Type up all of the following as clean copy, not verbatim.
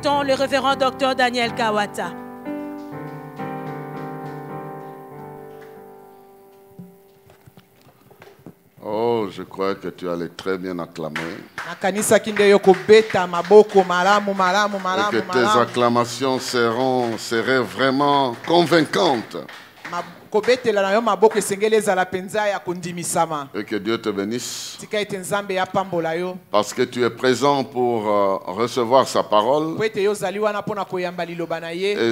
accueillons le révérend docteur Daniel Kawata. Oh, je crois que tu allais très bien acclamer. Et que tes acclamations seraient vraiment convaincantes. Et que Dieu te bénisse. Parce que tu es présent pour recevoir sa parole. Et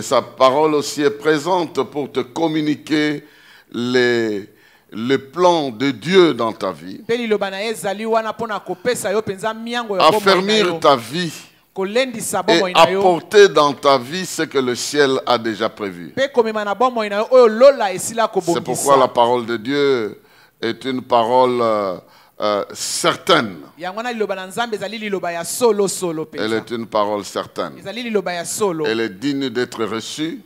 sa parole aussi est présente pour te communiquer le plan de Dieu dans ta vie. Affermir ta vie. Et apporter dans ta vie ce que le ciel a déjà prévu. C'est pourquoi la parole de Dieu est une parole certaine. Elle est une parole certaine. Elle est digne d'être reçue.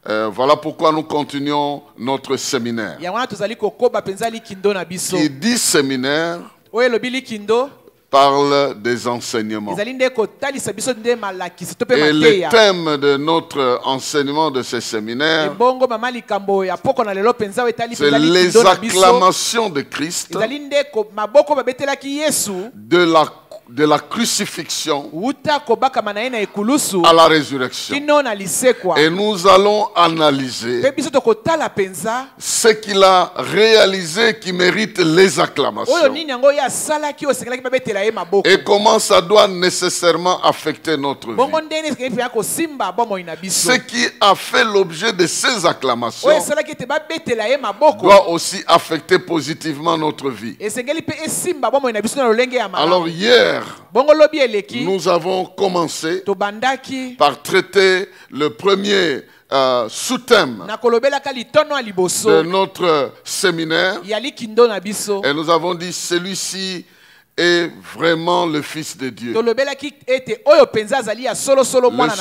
Voilà pourquoi nous continuons notre séminaire. Qui dit séminaire parle des enseignements. Et le thème de notre enseignement de ce séminaire, c'est les acclamations de Christ, de la crucifixion à la résurrection. Et nous allons analyser ce qu'il a réalisé qui mérite les acclamations. Et comment ça doit nécessairement affecter notre vie. Ce qui a fait l'objet de ces acclamations doit aussi affecter positivement notre vie. Alors hier, nous avons commencé par traiter le premier sous-thème de notre séminaire. Et nous avons dit celui-ci est vraiment le Fils de Dieu. Le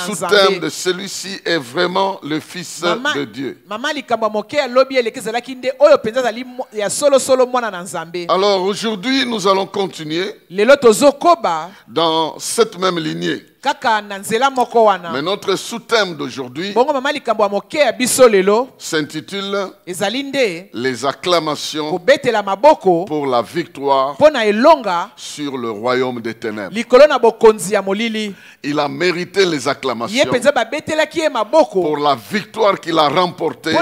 sous-thème de celui-ci est vraiment le Fils de Dieu. Alors aujourd'hui, nous allons continuer dans cette même lignée. Mais notre sous-thème d'aujourd'hui s'intitule les acclamations pour la victoire sur le royaume des ténèbres. Il a mérité les acclamations pour la victoire qu'il a remportée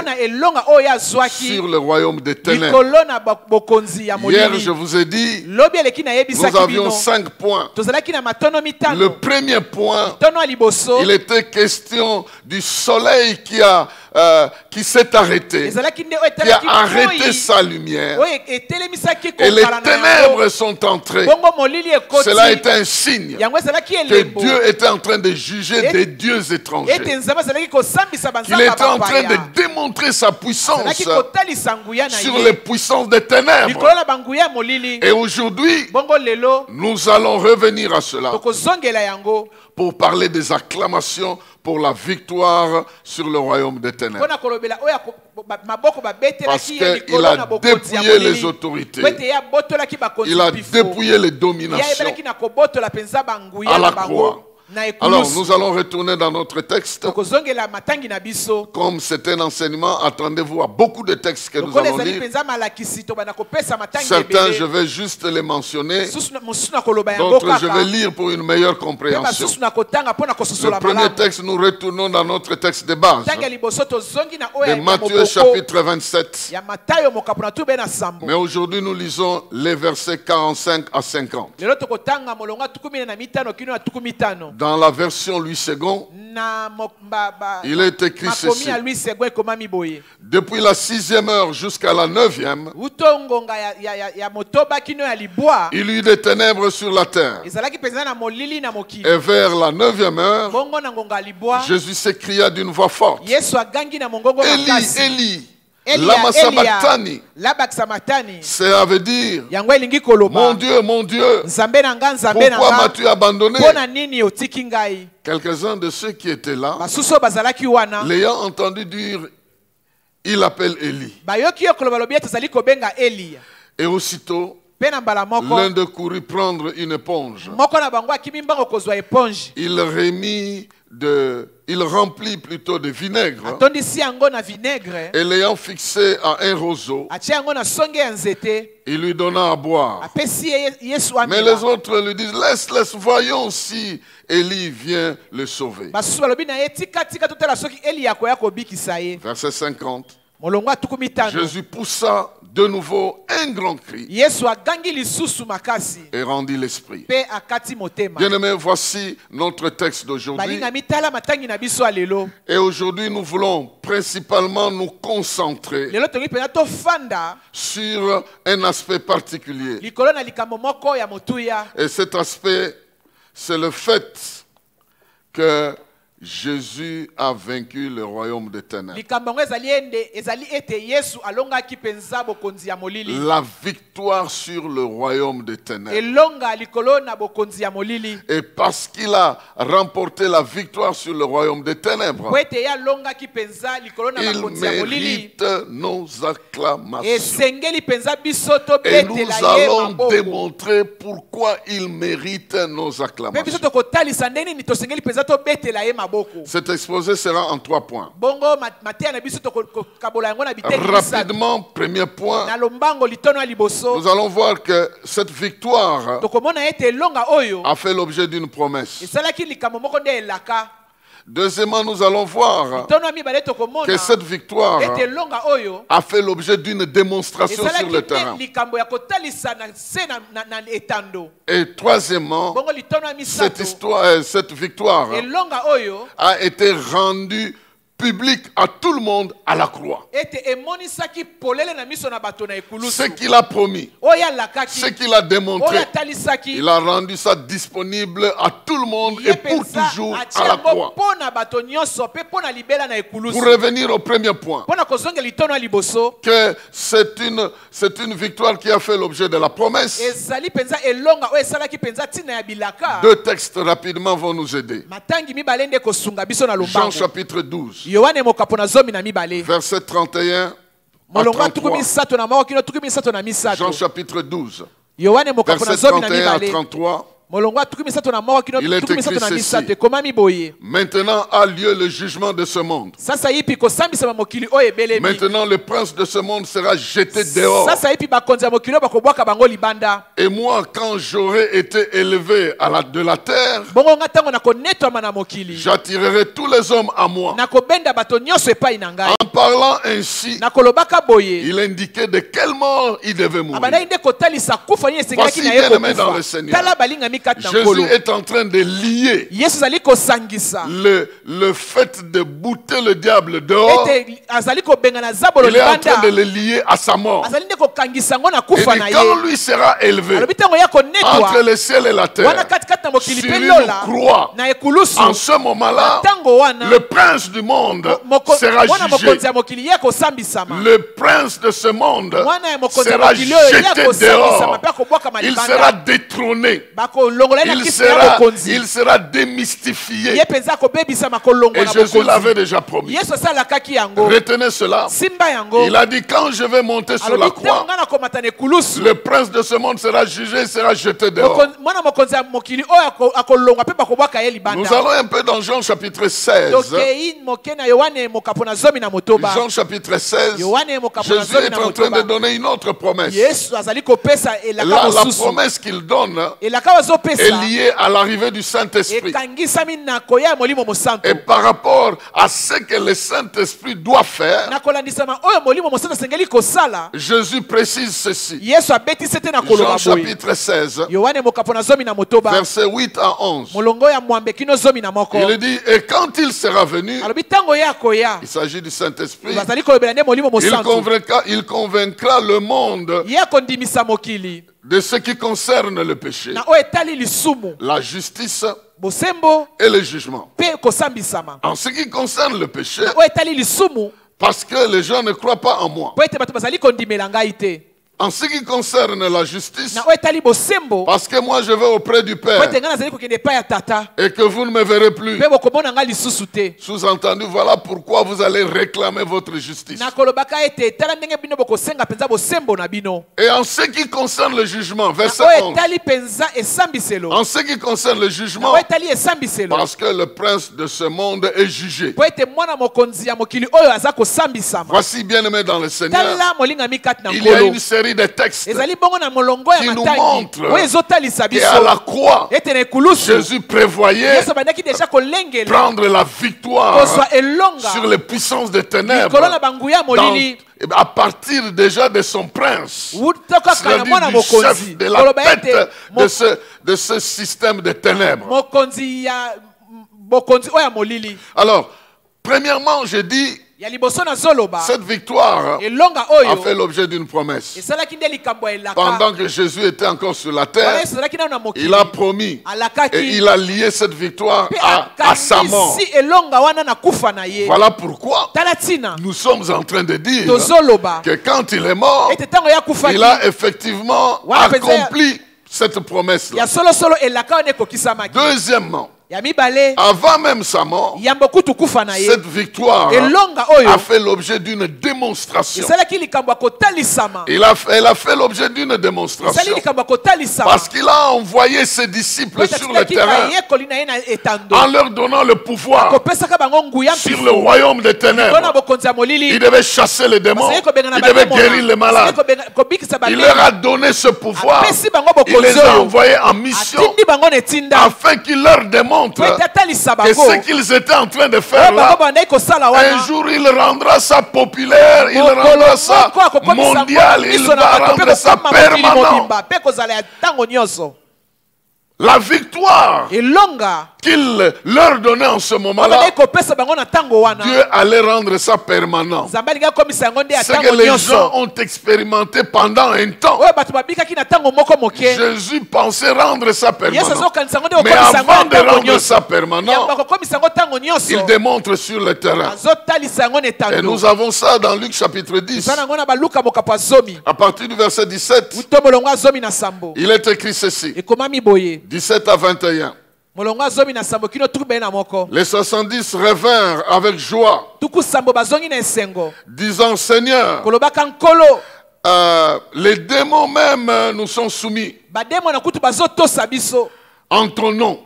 sur le royaume des ténèbres. Hier, je vous ai dit, nous avions 5 points. Le premier point, il était question du soleil qui s'est arrêté, qui a arrêté sa lumière, et les ténèbres sont entrées. Cela est un signe que Dieu était en train de juger des dieux étrangers, qu'il était en train de démontrer sa puissance sur les puissances des ténèbres. Et aujourd'hui, nous allons revenir à cela pour parler des acclamations pour la victoire sur le royaume des ténèbres. Parce qu'il a dépouillé les autorités. Il a dépouillé les dominations à la croix. Alors nous allons retourner dans notre texte. Comme c'est un enseignement, attendez-vous à beaucoup de textes que nous allons lire. Certains, je vais juste les mentionner. D'autres, je vais lire pour une meilleure compréhension. Le premier texte, nous retournons dans notre texte de base, de Matthieu chapitre 27. Mais aujourd'hui, nous lisons les versets 45 à 50. Dans la version Louis II, il est écrit ceci. Depuis la 6e heure jusqu'à la 9e, il y eut des ténèbres sur la terre. Et vers la 9e heure, Jésus s'écria d'une voix forte, Élie, Élie, lama sabachthani. Ça veut dire, mon Dieu, pourquoi m'as-tu abandonné? Quelques-uns de ceux qui étaient là, l'ayant entendu dire, il appelle Élie. Et aussitôt, L'un de courut prendre une éponge. Il remplit plutôt de vinaigre. Et l'ayant fixé à un roseau, il lui donna à boire. Mais les autres lui disent, laisse, voyons si Élie vient le sauver. Verset 50. Jésus poussa de nouveau un grand cri et rendit l'esprit. Bien-aimés, voici notre texte d'aujourd'hui. Et aujourd'hui, nous voulons principalement nous concentrer sur un aspect particulier. Et cet aspect, c'est le fait que Jésus a vaincu le royaume des ténèbres. La victoire sur le royaume des ténèbres. Et parce qu'il a remporté la victoire sur le royaume des ténèbres, il mérite nos acclamations. Et nous allons démontrer pourquoi il mérite nos acclamations. Cet exposé sera en 3 points. Rapidement, premier point, nous allons voir que cette victoire a fait l'objet d'une promesse. Deuxièmement, nous allons voir que cette victoire a fait l'objet d'une démonstration sur le terrain. Et troisièmement, cette victoire a été rendue public à tout le monde à la croix. Ce qu'il a promis, ce qu'il a démontré, il a rendu ça disponible à tout le monde et pour toujours à la croix. Pour revenir au premier point, que c'est une victoire qui a fait l'objet de la promesse. 2 textes rapidement vont nous aider. Jean chapitre 12. Verset 31 à 33. Jean chapitre 12. Verset 31 à 33. Il est écrit ceci. Maintenant a lieu le jugement de ce monde. Maintenant le prince de ce monde sera jeté dehors. Et moi, quand j'aurai été élevé de la terre, j'attirerai tous les hommes à moi. En parlant ainsi, il indiquait de quelle mort il devait mourir. Voici, bien-aimés dans le Seigneur, Jésus est en train de lier le fait de bouter le diable dehors. Il est en train de le lier à sa mort. Et quand lui sera élevé entre le ciel et la terre, sur une croix, en ce moment-là, le prince du monde sera jugé. Le prince de ce monde sera jeté dehors. Il sera détrôné. Il sera démystifié. Et Jésus l'avait déjà promis. Retenez cela. Il a dit, quand je vais monter sur la croix, le prince de ce monde sera jugé, sera jeté dehors. Nous allons un peu dans Jean chapitre 16. Jean chapitre 16, Jésus est en train de donner une autre promesse. Là, la promesse qu'il donne est liée à l'arrivée du Saint-Esprit. Et par rapport à ce que le Saint-Esprit doit faire, Jésus précise ceci. Jean chapitre 16, versets 8 à 11. Il dit, et quand il sera venu, il s'agit du Saint-Esprit, il convaincra le monde de ce qui concerne le péché, la justice et le jugement. En ce qui concerne le péché, parce que les gens ne croient pas en moi. En ce qui concerne la justice, parce que moi je vais auprès du Père et que vous ne me verrez plus, sous-entendu, voilà pourquoi vous allez réclamer votre justice. Et en ce qui concerne le jugement, verset 11, en ce qui concerne le jugement, parce que le prince de ce monde est jugé. Voici, bien aimé dans le Seigneur, il y a une série de textes qui nous montrent qu'à la croix, Jésus prévoyait prendre la victoire sur les puissances des ténèbres à partir déjà de son prince, c'est-à-dire du chef, de la tête de ce système de ténèbres. Alors, premièrement, je dis, cette victoire a fait l'objet d'une promesse. Pendant que Jésus était encore sur la terre, il a promis et il a lié cette victoire à sa mort. Voilà pourquoi nous sommes en train de dire que quand il est mort, il a effectivement accompli cette promesse-là. Deuxièmement, avant même sa mort, cette victoire a fait l'objet d'une démonstration. Elle a fait l'objet d'une démonstration parce qu'il a envoyé ses disciples sur le terrain en leur donnant le pouvoir sur le royaume des ténèbres. Il devait chasser les démons, il devait guérir les malades. Il leur a donné ce pouvoir, il les a envoyés en mission afin qu'ils leur démontrent que ce qu'ils étaient en train de faire là, un jour il rendra ça populaire, il rendra ça mondial, il va rendre ça permanent. La victoire qu'il leur donnait en ce moment-là, Dieu allait rendre ça permanent. Ce que les gens ont expérimenté pendant un temps, Jésus pensait rendre ça permanent. Mais avant de rendre ça permanent, il démontre sur le terrain. Et nous avons ça dans Luc chapitre 10. À partir du verset 17, il est écrit ceci. 17 à 21. Les 70 revinrent avec joie, disant, Seigneur, les démons même nous sont soumis en ton nom.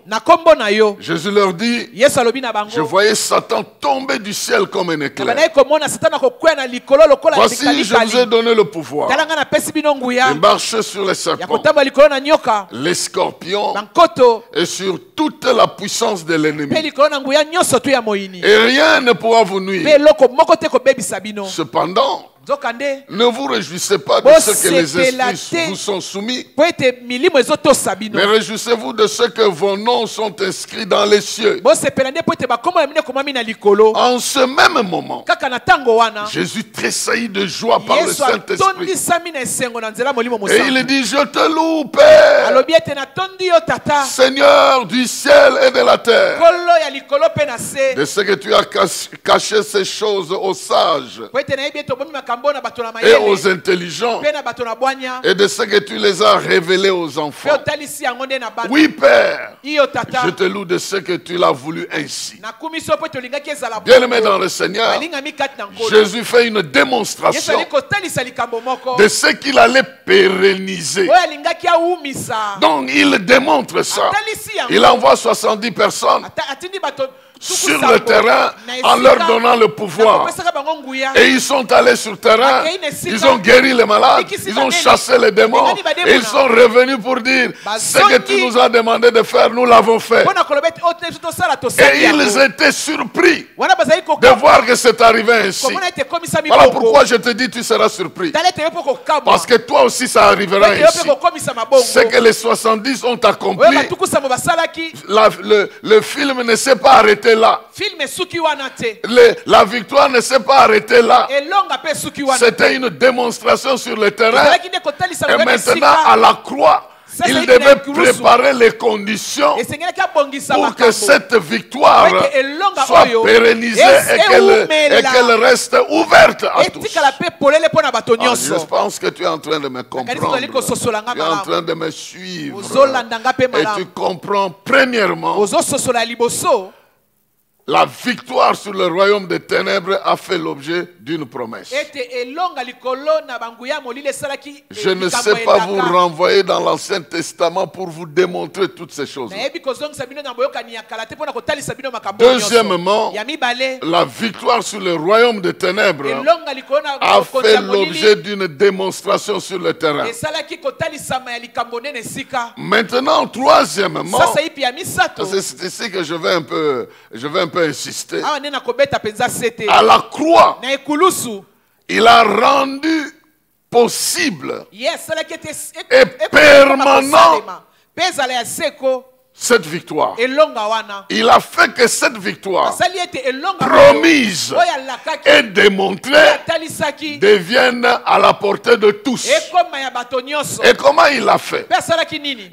Jésus leur dit, je voyais Satan tomber du ciel comme un éclair. Voici, je vous ai donné le pouvoir de marcher sur les serpents, les scorpions et sur toute la puissance de l'ennemi. Et rien ne pourra vous nuire. Cependant, ne vous réjouissez pas de ce que les esprits vous sont soumis, mais réjouissez-vous de ce que vos noms sont inscrits dans les cieux. En ce même moment, Jésus tressaillit de joie par le Saint-Esprit. Et il dit, je te loue, Père, Seigneur du ciel et de la terre, de ce que tu as caché ces choses aux sages et aux intelligents, et de ce que tu les as révélés aux enfants. Oui, Père, je te loue de ce que tu l'as voulu ainsi. Bien-aimé dans le Seigneur, Jésus fait une démonstration de ce qu'il allait pérenniser. Donc il démontre ça. Il envoie 70 personnes sur le terrain en leur donnant le pouvoir. Et ils sont allés sur le terrain, ils ont guéri les malades, ils ont chassé les démons, et ils sont revenus pour dire, ce que tu nous as demandé de faire, nous l'avons fait. Et ils étaient surpris de voir que c'est arrivé ainsi. Voilà pourquoi je te dis, tu seras surpris. Parce que toi aussi ça arrivera ainsi. Ce que les 70 ont accompli, le film ne s'est pas arrêté là. La victoire ne s'est pas arrêtée là. C'était une démonstration sur le terrain. Et maintenant à la croix, Il devait préparer les conditions pour que cette victoire soit pérennisée et qu'elle reste ouverte à tous. Je pense que tu es en train de me comprendre. Tu es en train de me suivre. Et tu comprends premièrement, la victoire sur le royaume des ténèbres a fait l'objet d'une promesse. Je ne sais pas vous renvoyer dans l'Ancien Testament pour vous démontrer toutes ces choses. Deuxièmement, la victoire sur le royaume des ténèbres a fait l'objet d'une démonstration sur le terrain. Maintenant, troisièmement, c'est ici que je vais un peu insister. À la croix, il a rendu possible et permanent cette victoire. Il a fait que cette victoire promise et démontrée devienne à la portée de tous. Et comment il l'a fait?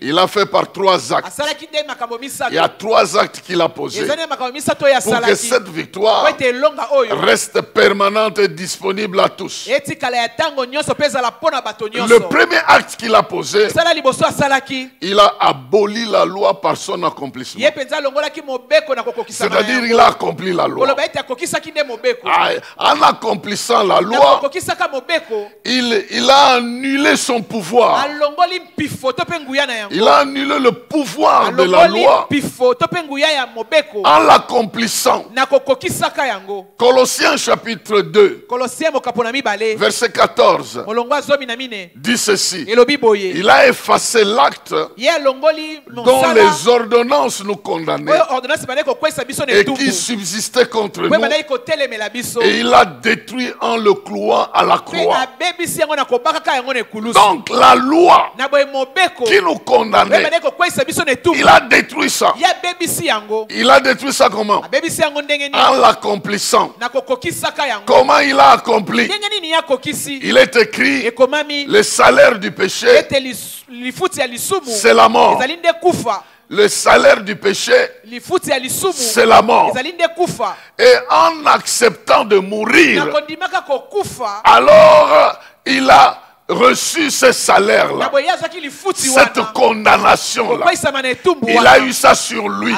Il a fait par 3 actes. Il y a 3 actes qu'il a posés pour que cette victoire reste permanente et disponible à tous. Le premier acte qu'il a posé, il a aboli la loi par son accomplissement. C'est-à-dire il a accompli la loi. En accomplissant la loi, il a annulé son pouvoir. Il a annulé le pouvoir de la loi en l'accomplissant. Colossiens chapitre 2 verset 14 dit ceci: il a effacé l'acte dont les ordonnances nous condamnaient et qui subsistait contre nous, et il a détruit en le clouant à la croix. Donc la loi qui nous condamnait, il a détruit ça. Il a détruit ça comment? En l'accomplissant. Comment il a accompli? Il est écrit: le salaire du péché, c'est la mort. Le salaire du péché, c'est la mort. Et en acceptant de mourir, alors il a reçu ce salaire-là, cette condamnation-là. Il a eu ça sur lui.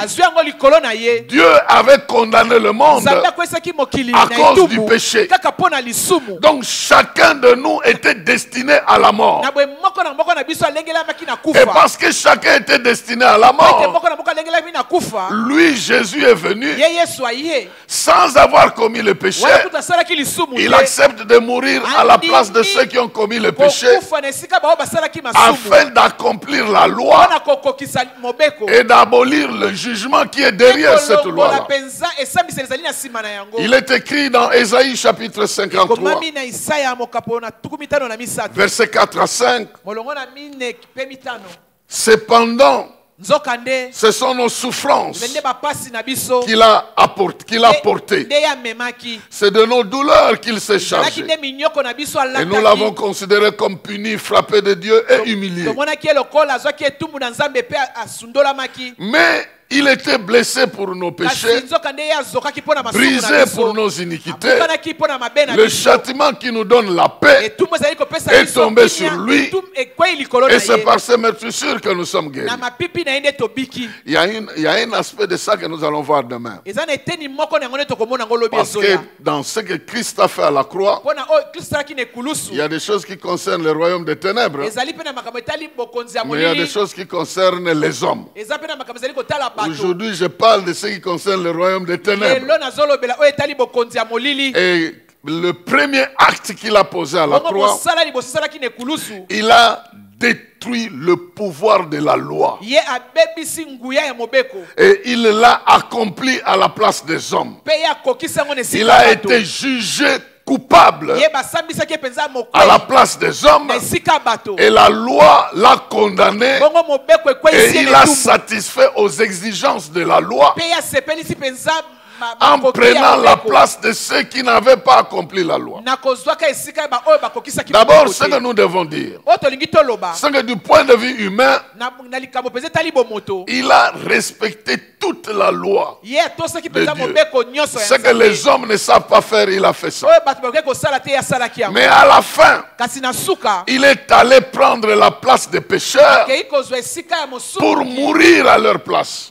Dieu avait condamné le monde à cause du péché. Donc chacun de nous était destiné à la mort. Et parce que chacun était destiné à la mort, lui, Jésus, est venu sans avoir commis le péché. Il accepte de mourir à la place de ceux qui ont commis le péché, afin d'accomplir la loi et d'abolir le jugement qui est derrière cette loi-là. Il est écrit dans Ésaïe chapitre 53 verset 4 à 5: cependant, ce sont nos souffrances qu'il a portées. C'est de nos douleurs qu'il s'est chargé. Et nous l'avons considéré comme puni, frappé de Dieu et humilié. Mais il était blessé pour nos péchés, brisé pour nos iniquités. Le châtiment qui nous donne la paix est tombé sur lui. Et c'est par ces meurtrissures que nous sommes guéris. Il y a un aspect de ça que nous allons voir demain. Parce que dans ce que Christ a fait à la croix, il y a des choses qui concernent le royaume des ténèbres, mais il y a des choses qui concernent les hommes. Aujourd'hui, je parle de ce qui concerne le royaume des ténèbres. Et le premier acte qu'il a posé à la croix, il a détruit le pouvoir de la loi. Et il l'a accompli à la place des hommes. Il a été jugé coupable à la place des hommes, et la loi l'a condamné, et il a satisfait aux exigences de la loi en prenant la place de ceux qui n'avaient pas accompli la loi. D'abord, ce que nous devons dire, c'est que du point de vue humain, il a respecté toute la loi de Dieu. Ce que les hommes ne savent pas faire, il a fait ça. Mais à la fin, il est allé prendre la place des pécheurs pour mourir à leur place.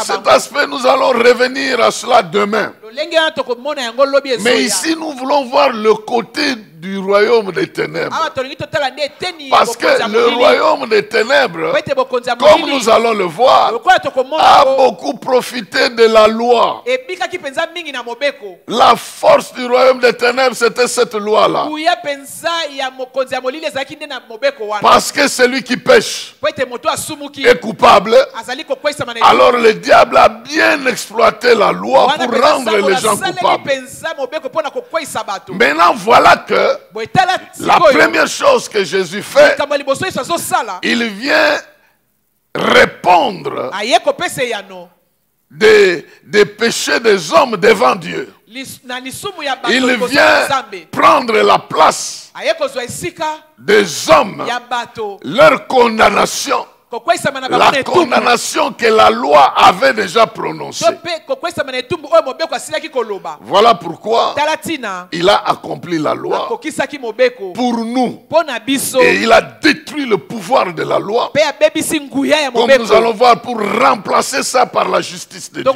Cet aspect, nous allons revenir à cela demain. Mais ici, nous voulons voir le côté du royaume des ténèbres. Parce que le royaume des ténèbres, comme nous allons le voir, a beaucoup profité de la loi. La force du royaume des ténèbres, c'était cette loi-là. Parce que celui qui pêche est coupable. Alors le diable a bien exploité la loi pour rendre les gens coupables. Maintenant, voilà que la première chose que Jésus fait, il vient répondre des péchés des hommes devant Dieu. Il vient prendre la place des hommes, leur condamnation. La condamnation que la loi avait déjà prononcée. Voilà pourquoi il a accompli la loi pour nous. Et il a détruit le pouvoir de la loi. Comme nous allons voir, pour remplacer ça par la justice de Dieu.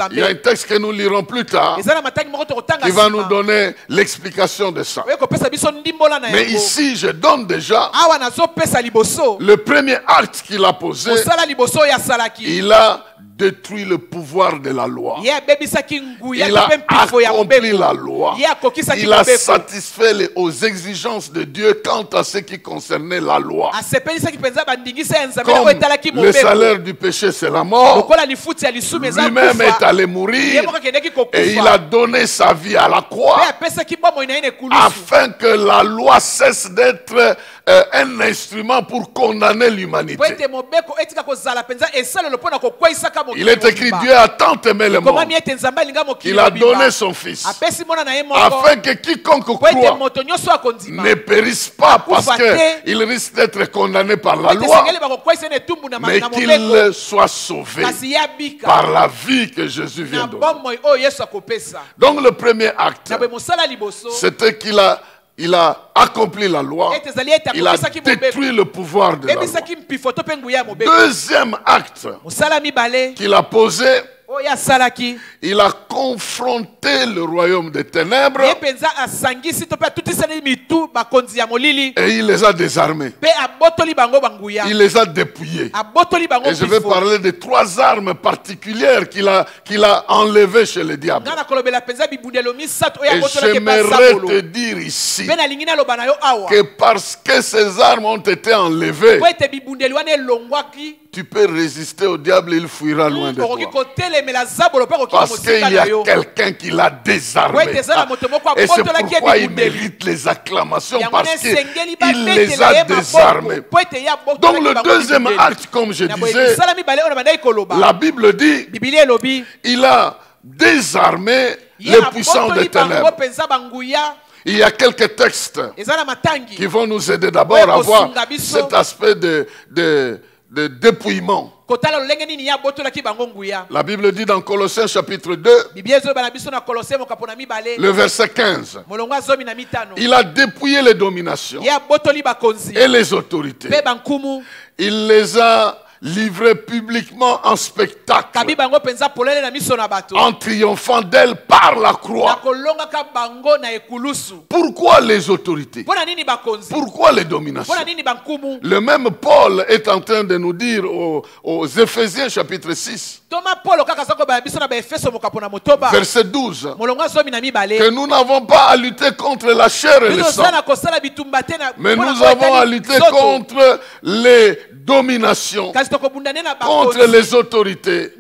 Il y a un texte que nous lirons plus tard qui va nous donner l'explication de ça. Mais ici, je donne déjà le premier acte qu'il a posé. Il a détruit le pouvoir de la loi. Il a accompli la loi. Il a satisfait aux exigences de Dieu quant à ce qui concernait la loi. Comme le salaire du péché, c'est la mort, lui-même est allé mourir et il a donné sa vie à la croix afin que la loi cesse d'être un instrument pour condamner l'humanité. Il est écrit, Dieu a tant aimé le monde qu'il a donné son Fils afin que quiconque croit ne périsse pas parce qu'il risque d'être condamné par la loi, mais qu'il soit sauvé par la vie que Jésus vient de donner. Donc le premier acte, c'était qu'il a accompli la loi, il a détruit le pouvoir de la loi. Deuxième acte qu'il a posé, il a confronté le royaume des ténèbres et il les a désarmés. Il les a dépouillés. Et je vais parler de 3 armes particulières qu'il a enlevées chez le diable. Et j'aimerais te dire ici que parce que ces armes ont été enlevées, tu peux résister au diable, il fuira loin de toi. Parce qu'il y a quelqu'un qui l'a désarmé. Et c'est pourquoi il mérite les acclamations, parce qu'il les a désarmés. Donc le deuxième acte, comme je disais, la Bible dit, il a désarmé les puissants des ténèbres. Il y a quelques textes qui vont nous aider d'abord à voir cet aspect de dépouillement. La Bible dit dans Colossiens chapitre 2, le verset 15, il a dépouillé les dominations et les autorités. Il les a livrés publiquement en spectacle, en triomphant d'elle par la croix. Pourquoi les autorités? Pourquoi les dominations? Le même Paul est en train de nous dire aux Éphésiens chapitre 6, verset 12, que nous n'avons pas à lutter contre la chair et le sang, mais nous avons à lutter contre les dominations, contre les autorités,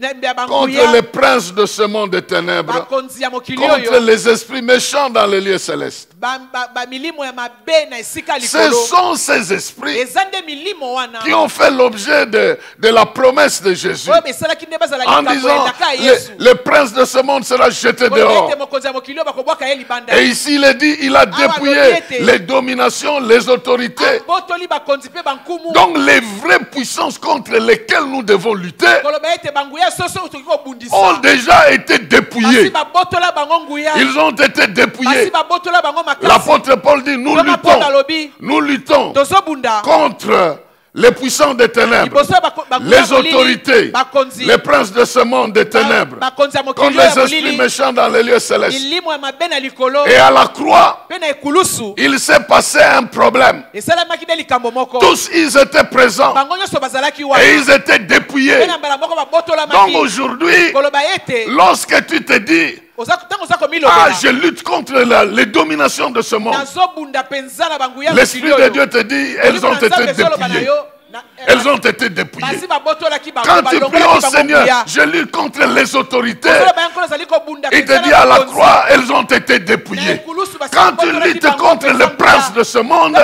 contre les princes de ce monde des ténèbres, contre les esprits méchants dans les lieux célestes. Ce sont ces esprits qui ont fait l'objet de la promesse de Jésus en disant le prince de ce monde sera jeté dehors. Et ici il est dit, il a dépouillé les dominations, les autorités. Donc les vraies puissances contre lesquelles nous devons lutter ont déjà été dépouillées. Ils ont été dépouillés. L'apôtre Paul dit, nous luttons contre les puissants des ténèbres, les autorités, les princes de ce monde des ténèbres, contre les esprits méchants dans les lieux célestes. Et à la croix, il s'est passé un problème. Tous ils étaient présents et ils étaient dépouillés. Donc aujourd'hui, lorsque tu te dis, je lutte contre les dominations de ce monde, l'Esprit de Dieu te dit, elles ont été dépouillées. Elles ont été dépouillées. Quand tu pries au Seigneur, je lutte contre les autorités, il te dit à la croix, elles ont été dépouillées. Quand tu luttes contre le prince de ce monde,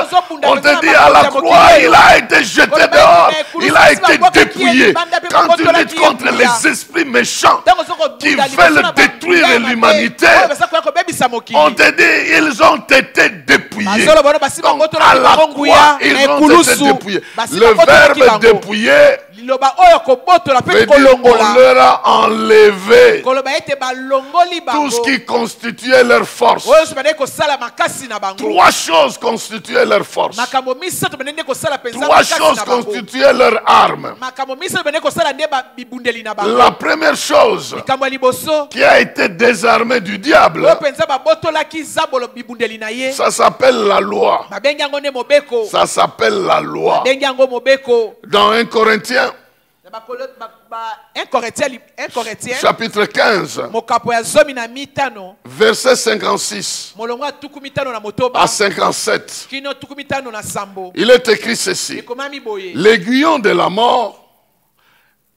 on te dit à la croix, il a été jeté dehors, il a été dépouillé. Quand tu luttes contre les esprits méchants qui veulent détruire l'humanité, on te dit, ils ont été dépouillés. Donc à la croix, ils ont été dépouillés. Le verbe dépouiller veut dire qu'on leur a enlevé tout ce qui constituait leur force. Trois choses constituaient leur force. Trois choses constituaient leur arme. La première chose qui a été désarmée du diable, ça s'appelle la loi. Ça s'appelle la loi. Dans 1 Corinthiens, chapitre 15, verset 56 à 57, il est écrit ceci: l'aiguillon de la mort,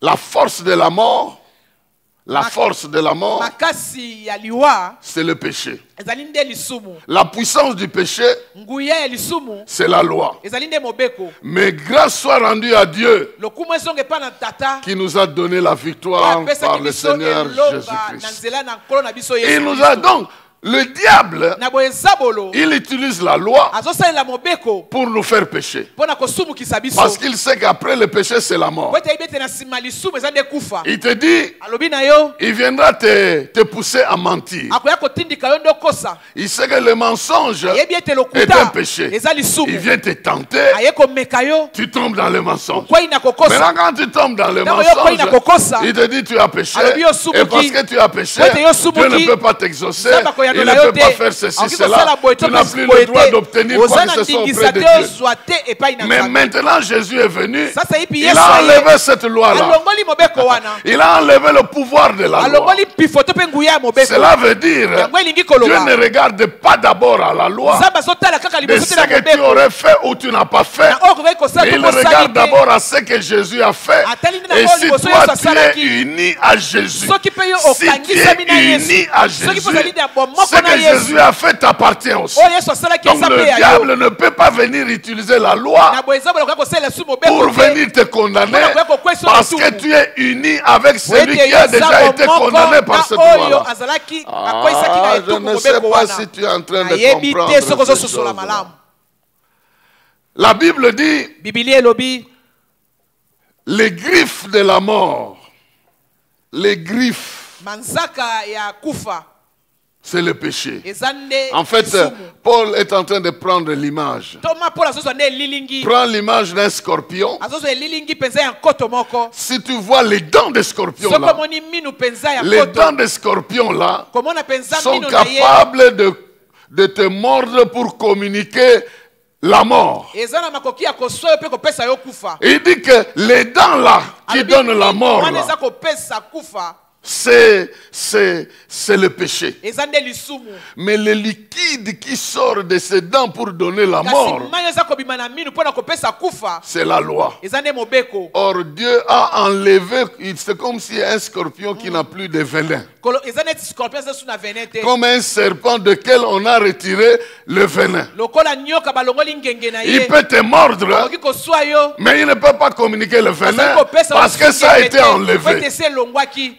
la force de la mort, la force de la mort, c'est le péché. La puissance du péché, c'est la loi. Mais grâce soit rendue à Dieu qui nous a donné la victoire par le Seigneur Jésus-Christ. Il nous a donc... Le diable, il utilise la loi pour nous faire pécher. Parce qu'il sait qu'après le péché, c'est la mort. Il te dit, il viendra te pousser à mentir. Il sait que le mensonge est un péché. Il vient te tenter, tu tombes dans le mensonge. Maintenant, quand tu tombes dans le mensonge, il te dit, tu as péché. Et parce que tu as péché, Dieu ne peut pas t'exaucer. Il ne peut pas faire ceci, cela. Tu n'as plus le droit d'obtenir quoi que ce soit auprès de Dieu. Mais maintenant Jésus est venu. Il a enlevé cette loi-là. Il a enlevé le pouvoir de la loi. Cela veut dire Dieu ne regarde pas d'abord à la loi de ce que tu aurais fait ou tu n'as pas fait. Mais il regarde d'abord à ce que Jésus a fait. Et si toi tu es uni à Jésus, si tu es uni à Jésus, ce que Jésus a fait t'appartient aussi. Donc le diable ne peut pas venir utiliser la loi pour venir te condamner parce que tu es uni avec celui qui a déjà été condamné par cette loi-là. Je ne sais pas si tu es en train de comprendre ces choses-là. La Bible dit les griffes de la mort. Les griffes. C'est le péché. En fait, Paul est en train de prendre l'image. Prends l'image d'un scorpion. Si tu vois les dents des scorpions là, les dents des scorpions là sont capables de te mordre pour communiquer la mort. Il dit que les dents là qui donnent la mort là, c'est le péché. Mais le liquide qui sort de ses dents pour donner la mort, c'est la loi. Or, Dieu a enlevé, c'est comme si un scorpion qui n'a plus de venin. Comme un serpent de quel on a retiré le venin. Il peut te mordre, mais il ne peut pas communiquer le venin parce que ça a été enlevé.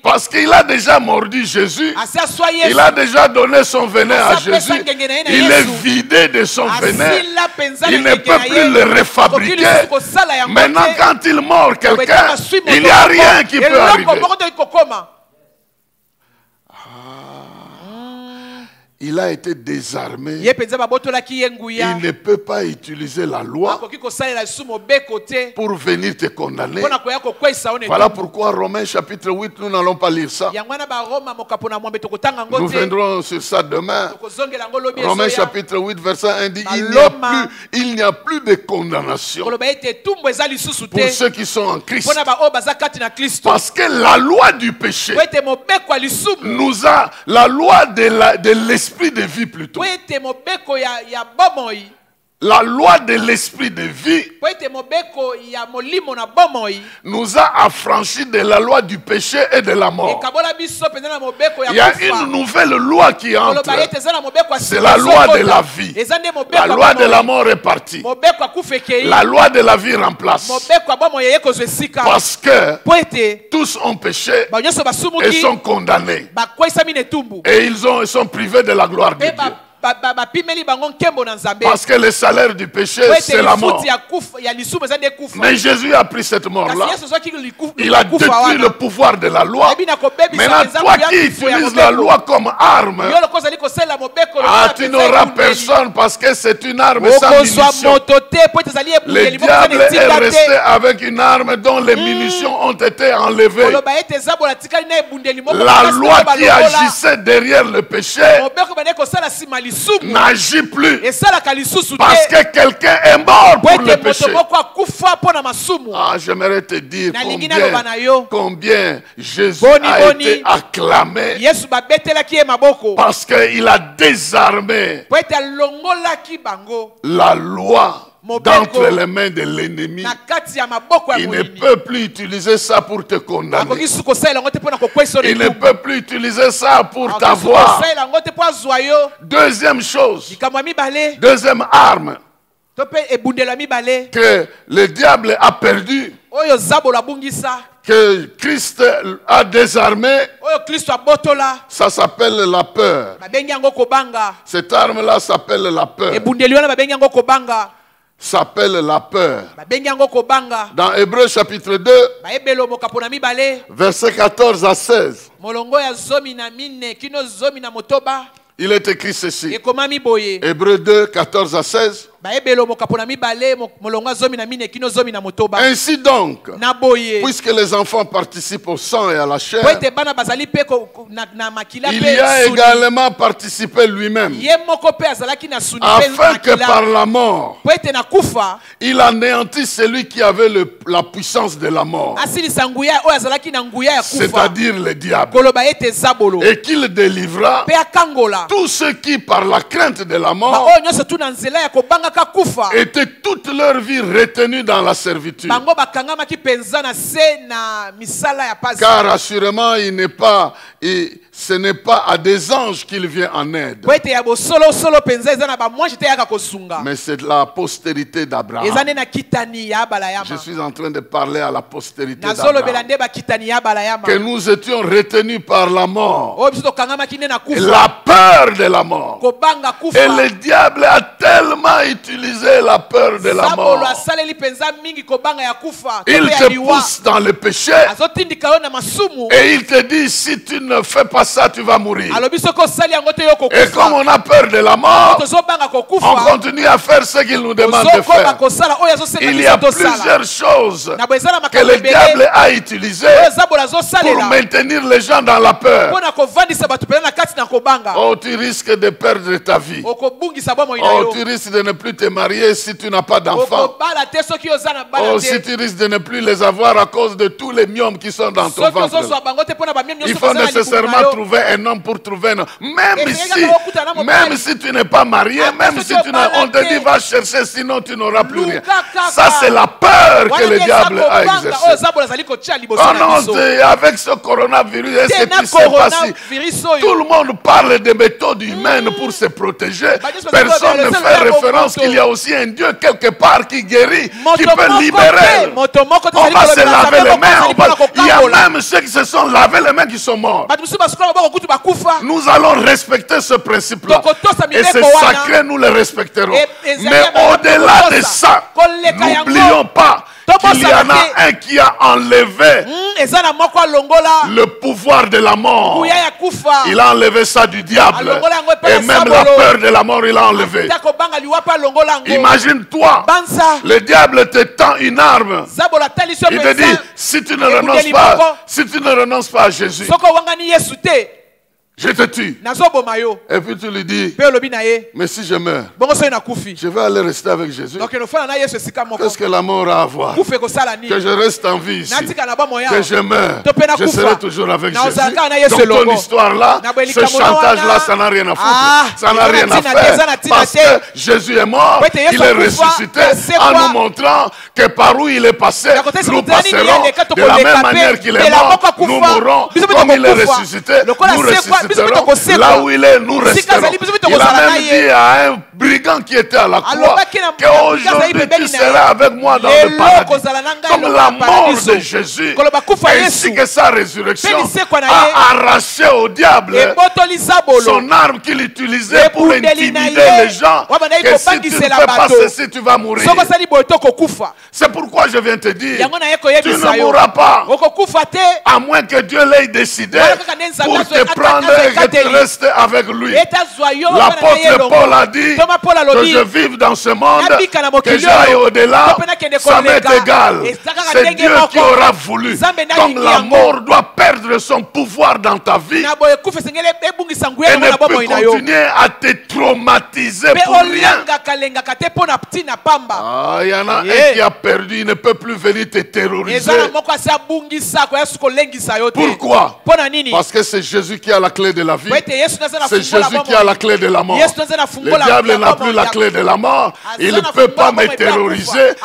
Parce qu'il a déjà mordu Jésus, il a déjà donné son venin à Jésus, il est vidé de son venin, il ne peut plus le refabriquer. Maintenant, quand il mord quelqu'un, il n'y a rien qui peut arriver. Il a été désarmé. Il ne peut pas utiliser la loi pour venir te condamner. Voilà pourquoi Romains chapitre 8, nous n'allons pas lire ça. Nous viendrons sur ça demain. Romains chapitre 8, verset 1 dit, il n'y a plus de condamnation pour ceux qui sont en Christ. Parce que la loi du péché nous a, la loi de l'esprit de vie plutôt. La loi de l'esprit de vie nous a affranchis de la loi du péché et de la mort. Il y a une nouvelle loi qui entre. C'est la loi de la vie. La loi de la mort est partie. La loi de la vie remplace. Parce que tous ont péché et sont condamnés. Et ils sont privés de la gloire de Dieu. Parce que le salaire du péché, c'est la mort. Mais Jésus a pris cette mort-là. Il a détruit le pouvoir de la loi. Maintenant, toi qui utilises la loi comme arme, tu n'auras personne parce que c'est une arme sans munitions. Le diable est resté avec une arme dont les munitions ont été enlevées. La loi qui agissait derrière le péché n'agit plus parce que quelqu'un est mort pour le péché. Ah, j'aimerais te dire combien Jésus a été acclamé parce qu'il a désarmé la loi d'entre les mains de l'ennemi. Il ne peut plus utiliser ça pour te condamner. Il ne peut plus utiliser ça pour t'avoir. Deuxième chose, deuxième arme que le diable a perdu, que Christ a désarmé, ça s'appelle la peur. Cette arme-là s'appelle la peur. S'appelle la peur. Dans Hébreux chapitre 2, versets 14 à 16, il est écrit ceci. Hébreux 2, 14 à 16. Ainsi donc, puisque les enfants participent au sang et à la chair, il y a également participé lui-même, afin que par la mort, il anéantisse celui qui avait la puissance de la mort, c'est-à-dire le diable, et qu'il délivra tous ceux qui, par la crainte de la mort, étaient toute leur vie retenus dans la servitude. Car assurément, ce n'est pas à des anges qu'il vient en aide, mais c'est la postérité d'Abraham. Je suis en train de parler à la postérité d'Abraham, que nous étions retenus par la mort, la peur de la mort. Et le diable a tellement utilisé la peur de la mort. Il te pousse dans le péché et il te dit, si tu ne fais pas ça, tu vas mourir. Et comme on a peur de la mort, on continue à faire ce qu'il nous demande de faire. Il y a plusieurs choses que le diable a utilisées pour maintenir les gens dans la peur. Oh, tu risques de perdre ta vie. Oh, tu risques de ne plus plus te marier si tu n'as pas d'enfants. Oh, si tu risques de ne plus les avoir à cause de tous les myomes qui sont dans ton ventre. Il faut nécessairement trouver un homme pour trouver un homme. Même si tu n'es pas marié, même si tu n'as... On te dit va chercher, sinon tu n'auras plus rien. Ça, c'est la peur que le diable a exercée. Oh non, avec ce coronavirus, est-ce que tu sais pas si tout le monde parle des méthodes humaines pour se protéger? Personne ne fait référence qu'il y a aussi un Dieu quelque part qui guérit, qui peut libérer. On va se laver les mains. Il y a même ceux qui se sont lavés les mains qui sont morts. Nous allons respecter ce principe-là. Et c'est sacré, nous le respecterons. Mais au-delà de ça, n'oublions pas qu'il y en a un qui a enlevé le pouvoir de la mort. Il a enlevé ça du diable. Et même la peur de la mort, il a enlevé. Imagine-toi, le diable te tend une arme. Il te dit, si tu ne renonces pas à Jésus, je te tue. Et puis tu lui dis, mais si je meurs, je vais aller rester avec Jésus. Qu'est-ce que la mort a à voir? Que je reste en vie ici, que je meurs, je serai toujours avec Jésus. Donc ton histoire-là, ce chantage-là, ça n'a rien à foutre. Ça n'a rien à faire. Parce que Jésus est mort, il est ressuscité en nous montrant que par où il est passé, nous passerons. De la même manière qu'il est mort, nous mourrons. Comme il est ressuscité, nous ressusciterons. Là où il est, nous resterons. Il a même dit à un brigand qui était à la croix qu'aujourd'hui tu seras avec moi dans le paradis. Comme la mort de Jésus ainsi que sa résurrection a arraché au diable son arme qu'il utilisait pour intimider les gens, que si tu ne fais pas ceci, tu vas mourir. C'est pourquoi je viens te dire, tu ne mourras pas à moins que Dieu l'ait décidé pour te prendre et que tu restes avec lui. L'apôtre Paul a dit que je vive dans ce monde, que j'aille au-delà, ça m'est égal. C'est Dieu qui aura voulu. Comme la mort doit perdre son pouvoir dans ta vie et ne peut continuer à te traumatiser pour rien. Il y en a un qui a perdu, il ne peut plus venir te terroriser. Pourquoi? Parce que c'est Jésus qui a la clé de la vie. C'est Jésus qui a la clé de la mort. Le diable n'a plus la clé de la mort. Il ne peut pas me terroriser.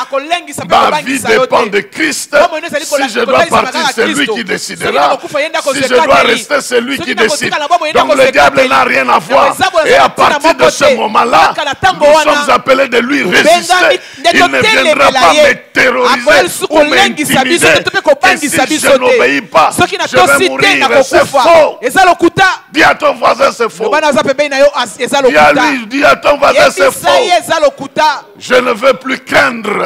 Ma vie dépend de Christ. Si je dois partir, c'est lui qui décidera. Si je dois rester, c'est lui qui décide. Donc le diable n'a rien à voir. Et à partir de ce moment-là, nous sommes appelés de lui résister. Il ne viendra pas me terroriser ou m'intimider. Et si je n'obéis pas, je vais mourir. C'est faux. Dis à ton voisin c'est faux. Dis à lui, dis à ton voisin c'est faux. Je ne veux plus craindre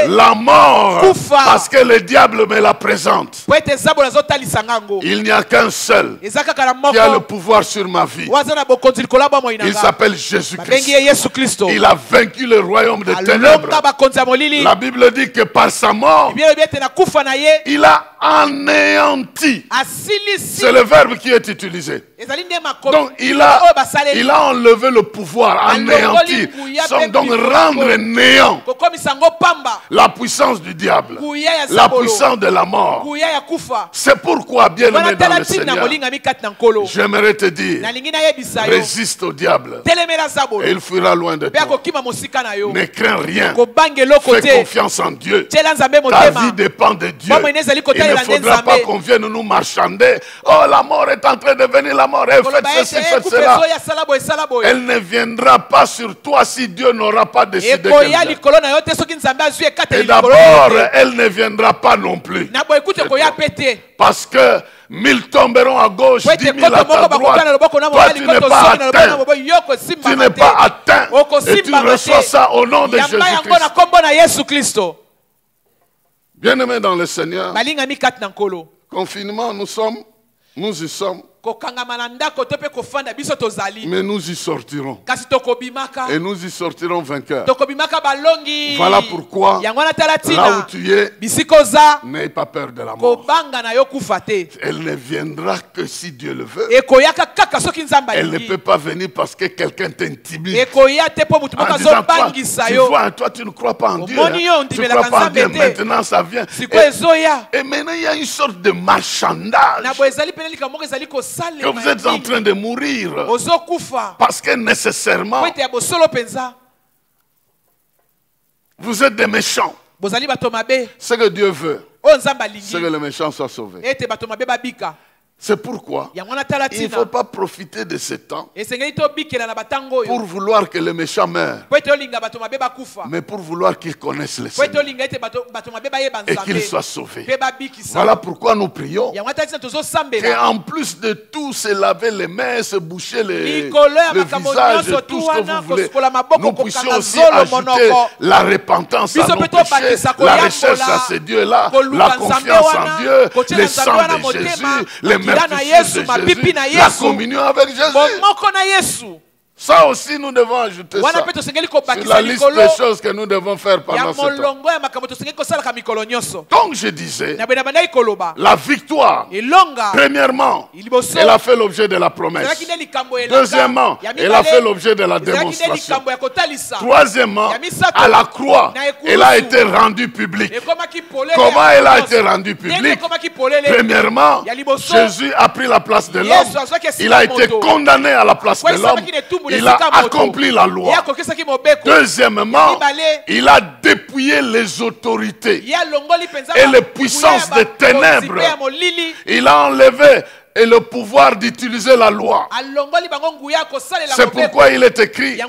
la mort parce que le diable me la présente. Il n'y a qu'un seul qui a le pouvoir sur ma vie. Il s'appelle Jésus-Christ. Il a vaincu le royaume des ténèbres. La Bible dit que par sa mort, il a anéanti. C'est le verbe qui est utilisé. Donc il a enlevé le pouvoir, anéantir, donc rendre néant la puissance du diable, la puissance de la mort. C'est pourquoi, bien-aimé dans le Seigneur, j'aimerais te dire, résiste au diable et il fuira loin de toi. Ne crains rien, fais confiance en Dieu. Ta vie dépend de Dieu. Il ne faudra pas qu'on vienne nous marchander. Oh, la mort est en train de venir, la mort. Faites ceci, faites cela. Elle ne viendra pas sur toi si Dieu n'aura pas décidé qu'elle vienne. Et d'abord, elle ne viendra pas non plus. Parce que 1000 tomberont à gauche, 10 000 à ta droite. Toi, tu n'es pas atteint. Tu n'es pas atteint. Et tu reçois ça au nom de Jésus-Christ. Bien-aimés dans le Seigneur, confinement, nous y sommes Mais nous y sortirons. Et nous y sortirons vainqueurs. Voilà pourquoi, là où tu es, n'aie pas peur de la mort. Elle ne viendra que si Dieu le veut. Elle ne peut pas venir parce que quelqu'un t'intimide. En disant, toi, tu ne crois pas en Dieu. Hein? Tu ne crois pas en Dieu. Maintenant, ça vient. Et maintenant, il y a une sorte de marchandage. Que vous êtes en train de mourir. Parce que nécessairement, vous êtes des méchants. Ce que Dieu veut, c'est que le méchant soit sauvé. C'est pourquoi il ne faut pas profiter de ce temps pour vouloir que le méchant meure, mais pour vouloir qu'il connaisse le Seigneur et qu'il soit sauvé. Voilà pourquoi nous prions qu'en plus de tout se laver les mains, se boucher le visage, tout ce que vous voulez, nous puissions aussi ajouter la repentance à nos péchés, la recherche à ce Dieu-là, la confiance en Dieu, le sang de Jésus, les la communion avec Jésus. Ça aussi, nous devons ajouter ça sur la liste des choses que nous devons faire pendant ce temps. Donc je disais, la victoire, premièrement, elle a fait l'objet de la promesse. Deuxièmement, elle a fait l'objet de la démonstration. Troisièmement, à la croix, elle a été rendue publique. Comment elle a été rendue publique? Premièrement, Jésus a pris la place de l'homme. Il a été condamné à la place de l'homme. Il a accompli la loi. Deuxièmement, il a dépouillé les autorités et les puissances des ténèbres. Il a enlevé et le pouvoir d'utiliser la loi. C'est pourquoi il est écrit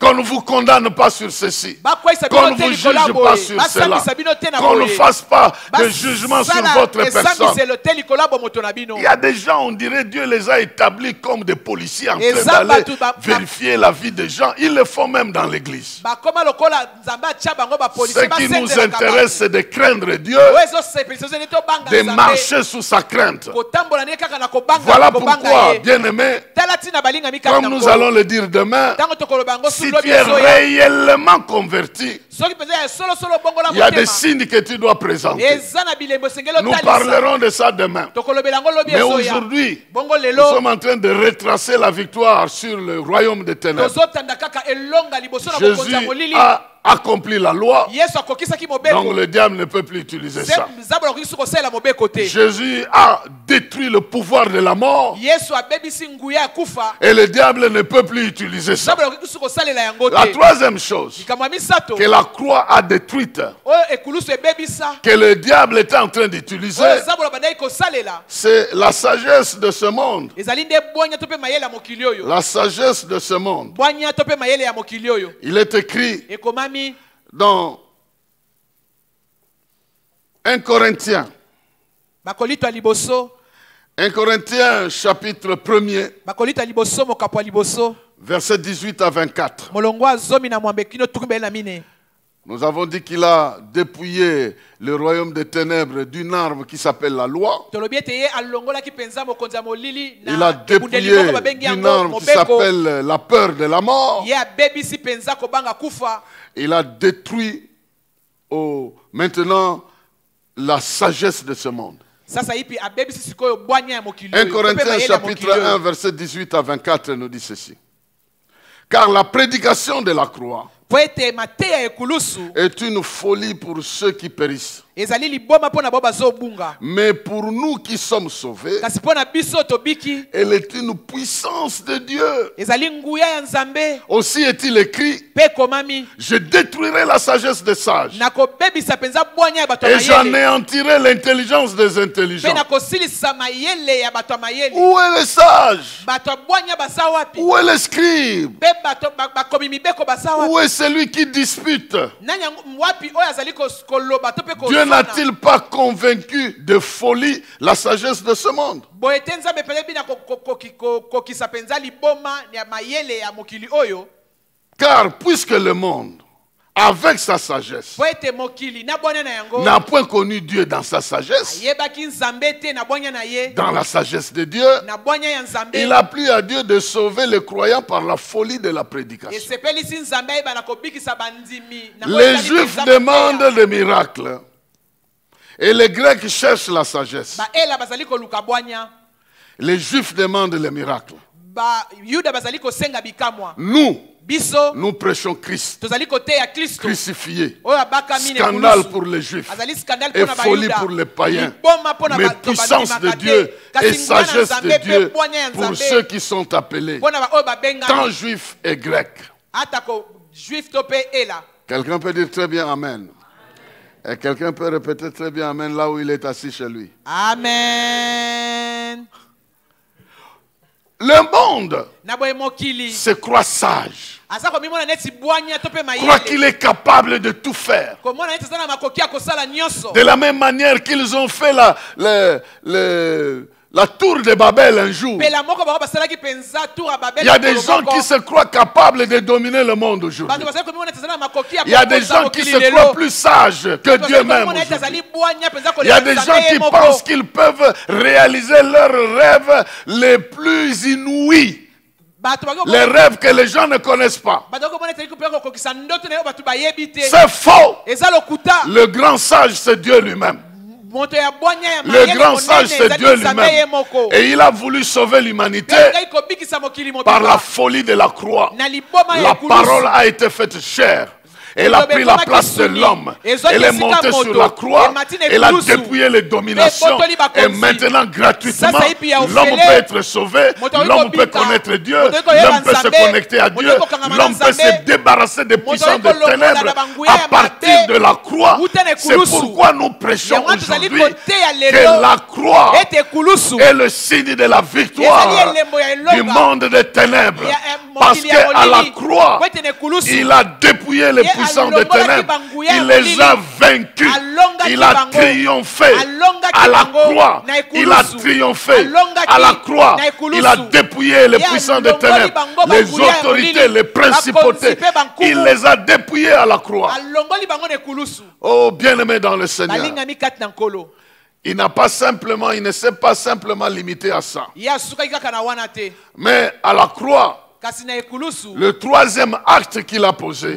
qu'on ne vous condamne pas sur ceci, qu'on ne vous juge pas sur cela, qu'on ne fasse pas de jugement sur votre personne. Il y a des gens, on dirait Dieu les a établis comme des policiers en train d'aller vérifier la vie des gens. Ils le font même dans l'église. Ce qui nous intéresse, c'est de craindre Dieu, de marcher sous sa crainte. Voilà pourquoi, bien-aimé, comme nous allons le dire demain, si tu es réellement converti, il y a des signes que tu dois présenter. Nous parlerons de ça demain. Mais aujourd'hui, nous sommes en train de retracer la victoire sur le royaume des ténèbres. Jésus a accompli la loi, donc le diable ne peut plus utiliser ça. Jésus a détruit le pouvoir de la mort et le diable ne peut plus utiliser ça. La troisième chose que la croix a détruite, que le diable était en train d'utiliser, c'est la sagesse de ce monde. La sagesse de ce monde. Il est écrit dans 1 Corinthiens. 1 Corinthiens chapitre 1er. Verset 18 à 24. Nous avons dit qu'il a dépouillé le royaume des ténèbres d'une arme qui s'appelle la loi. Il a dépouillé d'une arme qui s'appelle la peur de la mort. Il a détruit maintenant la sagesse de ce monde. 1 Corinthiens chapitre 1 verset 18 à 24 nous dit ceci. Car la prédication de la croix est une folie pour ceux qui périssent. Mais pour nous qui sommes sauvés, elle est une puissance de Dieu. Aussi est-il écrit, je détruirai la sagesse des sages et j'anéantirai l'intelligence des intelligents. Où est le sage? Où est le scribe? Où est celui qui dispute? Dieu n'a-t-il pas convaincu de folie la sagesse de ce monde? Car puisque le monde avec sa sagesse, n'a point connu Dieu dans sa sagesse, dans la sagesse de Dieu, il a plu à Dieu de sauver les croyants par la folie de la prédication. Les Juifs demandent des miracles et les Grecs cherchent la sagesse. Les Juifs demandent les miracles. Nous prêchons Christ crucifié. Scandale pour les Juifs et folie pour les païens, mais puissance de Dieu et sagesse de Dieu pour ceux qui sont appelés, tant Juifs et Grecs. Quelqu'un peut dire très bien Amen. Et quelqu'un peut répéter très bien Amen là où il est assis chez lui. Amen. Le monde se croit sage, croit qu'il est capable de tout faire. De la même manière qu'ils ont fait la tour de Babel un jour. Il y a des gens qui se croient capables de dominer le monde aujourd'hui. Il y a des gens qui se croient plus sages que Dieu même. Il y a des gens qui pensent qu'ils peuvent réaliser leurs rêves les plus inouïs. Les rêves que les gens ne connaissent pas. C'est faux. Le grand sage, c'est Dieu lui-même. Le grand sage, c'est Dieu lui-même. Et il a voulu sauver l'humanité par la folie de la croix. La parole a été faite chair. Elle a pris la place de l'homme. Elle est montée sur la croix. Elle a dépouillé les dominations. Et maintenant, gratuitement, l'homme peut être sauvé. L'homme peut connaître Dieu. L'homme peut se connecter à Dieu. L'homme peut se débarrasser des puissants de ténèbres à partir de la croix. C'est pourquoi nous prêchons aujourd'hui que la croix est le signe de la victoire du monde des ténèbres. Parce qu'à la croix, il a dépouillé les puissants de ténèbres, il les a vaincus, il a triomphé à la croix, il a triomphé à la croix, il a dépouillé les puissants de ténèbres, les autorités, les principautés, il les a dépouillés à la croix. Oh bien-aimé dans le Seigneur, il ne s'est pas simplement limité à ça, mais à la croix, le troisième acte qu'il a posé,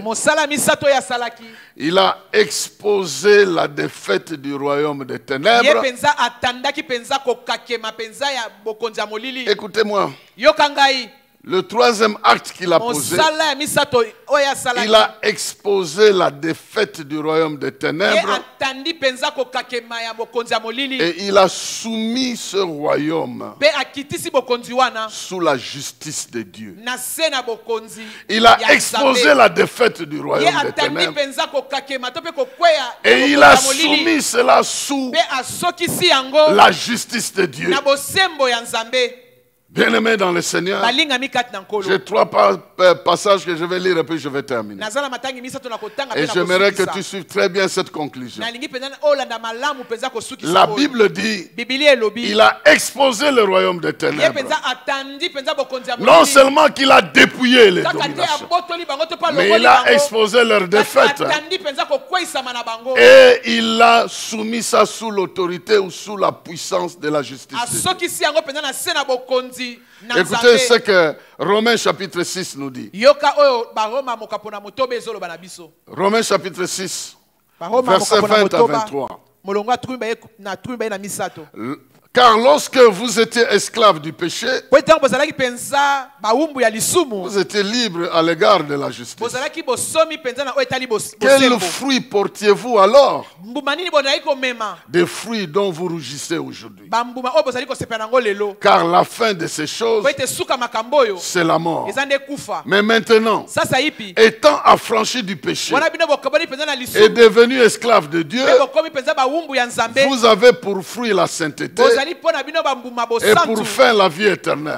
il a exposé la défaite du royaume des ténèbres. Écoutez-moi. Le troisième acte qu'il a posé, il a exposé la défaite du royaume des ténèbres et il a soumis ce royaume sous la justice de Dieu. Il a exposé la défaite du royaume des ténèbres et il a soumis cela sous la justice de Dieu. Bien-aimé dans le Seigneur, j'ai trois passages que je vais lire et puis je vais terminer. Et j'aimerais que tu suives très bien cette conclusion. La Bible dit, il a exposé le royaume des ténèbres. Non seulement qu'il a dépouillé les dominations, mais il a exposé leur défaite. Et il a soumis ça sous l'autorité ou sous la puissance de la justice de Dieu. Écoutez ce que Romains chapitre 6 nous dit. Romains chapitre 6, versets 20 à 23. Car lorsque vous étiez esclaves du péché, vous étiez libres à l'égard de la justice. Quels fruits portiez-vous alors? Des fruits dont vous rougissez aujourd'hui. Car la fin de ces choses, c'est la mort. Mais maintenant, étant affranchis du péché et devenus esclaves de Dieu, vous avez pour fruit la sainteté et pour fin la vie éternelle.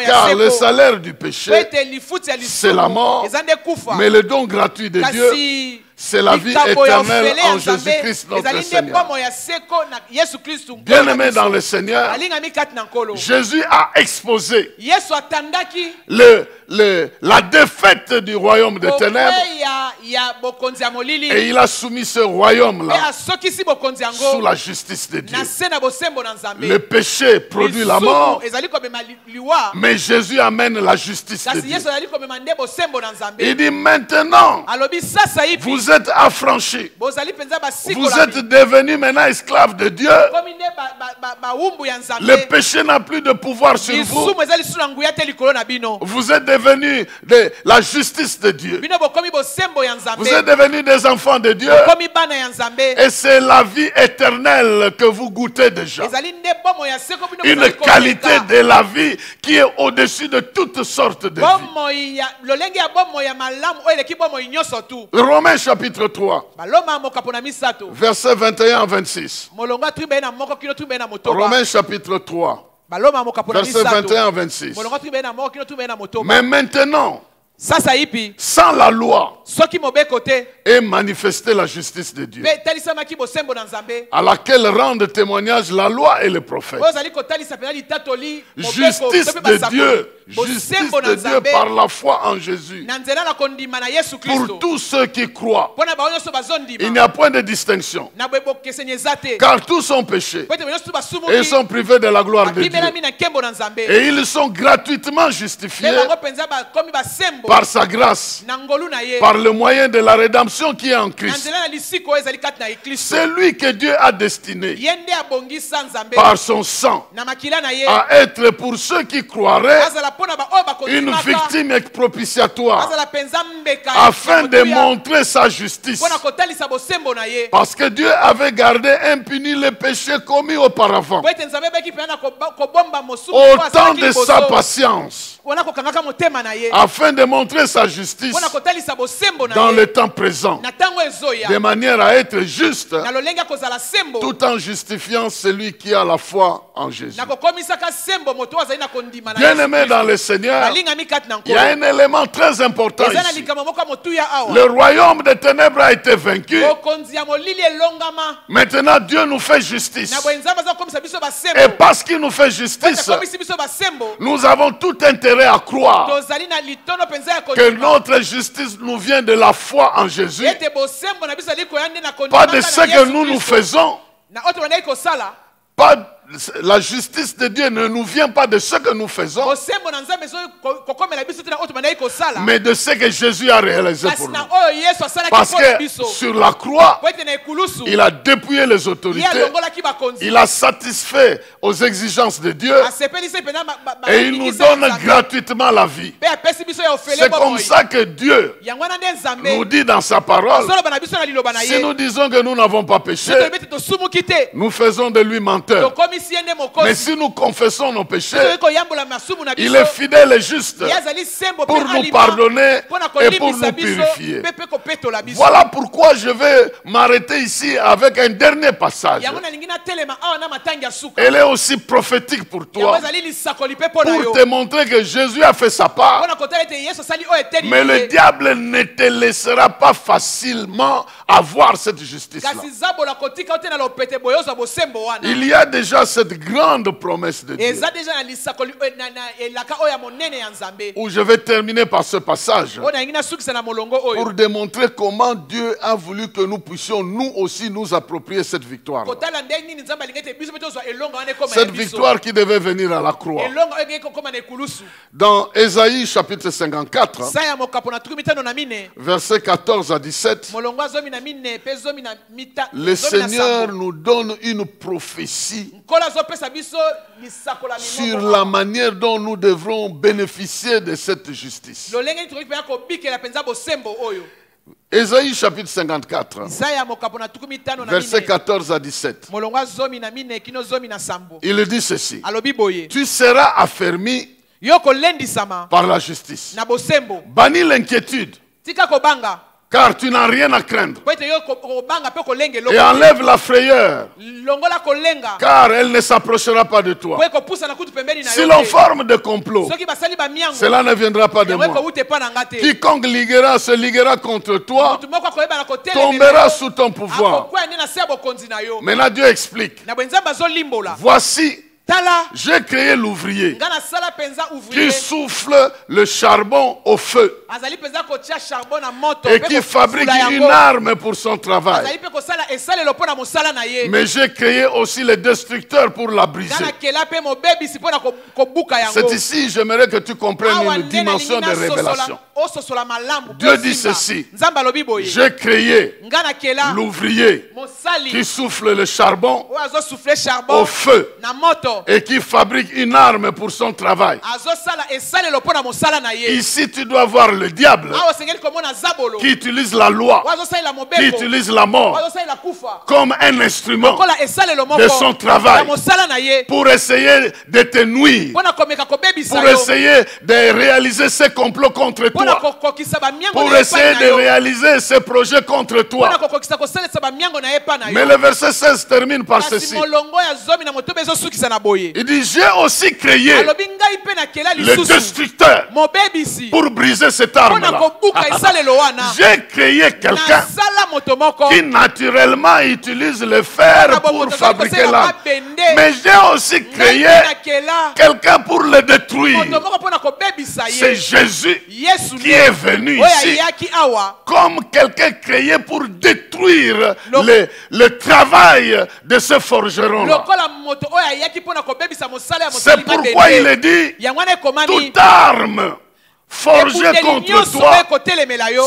Car le salaire du péché, c'est la mort, mais le don gratuit de Dieu, C'est la vie éternelle en Jésus-Christ notre Seigneur. Bien-aimés dans le Seigneur, Jésus a exposé la défaite du royaume des ténèbres et il a soumis ce royaume-là sous la justice de Dieu. Le péché produit la mort, mais Jésus amène la justice de Dieu. Il dit maintenant, vous êtes affranchis, vous êtes devenus maintenant esclaves de Dieu. Le péché n'a plus de pouvoir sur vous. Vous êtes devenus la justice de Dieu. Vous êtes devenus des enfants de Dieu. Et c'est la vie éternelle que vous goûtez déjà. Une qualité de la vie qui est au-dessus de toutes sortes de vies. Romains chapitre 3, versets 21 à 26. Romains chapitre 3. Verset 21 à 26. Mais maintenant, sans la loi, est manifestée la justice de Dieu, à laquelle rendent témoignage la loi et les prophètes. Justice de Dieu par la foi en Jésus, pour tous ceux qui croient. Il n'y a point de distinction, car tous sont péchés et ils sont privés de la gloire de Dieu. Et ils sont gratuitement justifiés par sa grâce, par le moyen de la rédemption qui est en Christ. C'est lui que Dieu a destiné par son sang à être pour ceux qui croiraient une victime propitiatoire, afin de montrer sa justice, parce que Dieu avait gardé impuni les péchés commis auparavant au temps de sa patience, afin de montrer sa justice dans le temps présent, de manière à être juste, tout en justifiant celui qui a la foi en Jésus. Bien-aimé dans le Seigneur, il y a un élément très important ici. Le royaume des ténèbres a été vaincu. Maintenant Dieu nous fait justice. Et parce qu'il nous fait justice, nous avons tout intérêt à croire que notre justice nous vient de la foi en Jésus, pas de ce que nous faisons. La justice de Dieu ne nous vient pas de ce que nous faisons, mais de ce que Jésus a réalisé pour nous. Parce que sur la croix, il a dépouillé les autorités, il a satisfait aux exigences de Dieu et il nous donne gratuitement la vie. C'est comme ça que Dieu nous dit dans sa parole, si nous disons que nous n'avons pas péché, nous faisons de lui menteur. Mais si nous confessons nos péchés, il est fidèle et juste pour nous pardonner et pour nous purifier. Voilà pourquoi je vais m'arrêter ici avec un dernier passage. Elle est aussi prophétique pour toi, pour te montrer que Jésus a fait sa part, mais le diable ne te laissera pas facilement avoir cette justice-là. Il y a déjà cette grande promesse de Dieu, où je vais terminer par ce passage pour démontrer comment Dieu a voulu que nous puissions nous aussi nous approprier cette victoire. Cette victoire qui devait venir à la croix. Dans Ésaïe chapitre 54, versets 14 à 17, le Seigneur nous donne une prophétie sur la manière dont nous devrons bénéficier de cette justice. Ésaïe chapitre 54, versets 14 à 17. Il dit ceci: tu seras affermi par la justice, bannis l'inquiétude Car tu n'as rien à craindre. Et enlève la frayeur. Car elle ne s'approchera pas de toi. Si l'on forme de complot, cela ne viendra pas de moi. Quiconque se liguera contre toi tombera sous ton pouvoir. Maintenant Dieu explique. Voici, j'ai créé l'ouvrier qui souffle le charbon au feu et qui fabrique une arme pour son travail. Mais j'ai créé aussi les destructeurs pour la briser. C'est ici, j'aimerais que tu comprennes une dimension de révélation. Dieu dit ceci: j'ai créé l'ouvrier qui souffle le charbon au feu et qui fabrique une arme pour son travail. Ici, tu dois voir le diable qui utilise la loi, qui utilise la mort comme un instrument de son travail pour essayer de te nuire, pour essayer de réaliser ses complots contre toi, pour essayer de réaliser ses projets contre toi. Mais le verset 16 termine par ceci. Il dit: j'ai aussi créé le destructeur pour briser cette arme-là. J'ai créé quelqu'un qui naturellement utilise le fer pour fabriquer l'arme. Mais j'ai aussi créé quelqu'un pour le détruire. C'est Jésus qui est venu ici comme quelqu'un créé pour détruire le travail de ce forgeron-là. C'est pourquoi il est dit: toute arme forgée contre toi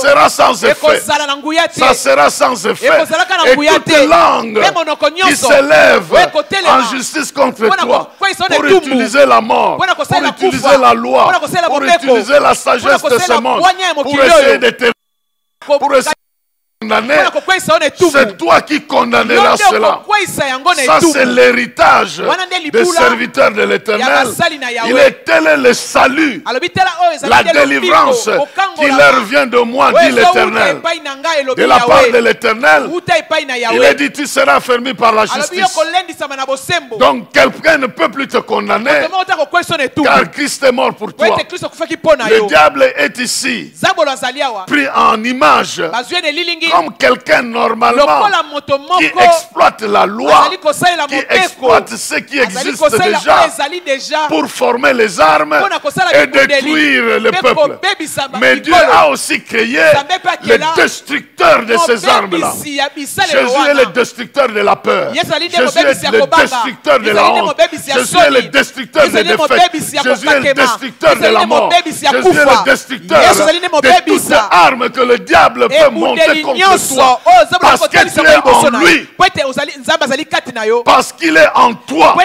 sera sans effet. Ça sera sans effet. Et toute langue qui s'élève en justice contre toi pour utiliser la mort, pour utiliser la loi, pour utiliser la sagesse de ce monde, pour essayer de te condamner, c'est toi qui condamneras cela. Ça, c'est l'héritage des serviteurs de l'Éternel. Il est tel est le salut, la délivrance qui leur vient de moi, dit l'Éternel. De la part de l'Éternel, il est dit: tu seras fermé par la justice. Donc quelqu'un ne peut plus te condamner, car Christ est mort pour toi. Le diable est ici, pris en image comme quelqu'un normalement qui exploite la loi, qui exploite ce qui existe déjà pour former les armes et détruire le peuple. Mais Dieu a aussi créé le destructeur de ces armes-là. Jésus est le destructeur de la peur. Jésus est le destructeur de la honte. Jésus est le destructeur des défaites. Jésus est le destructeur de la mort. Jésus est le destructeur de toute arme que le diable peut monter contre toi, parce que tu es en lui, parce qu'il est en toi.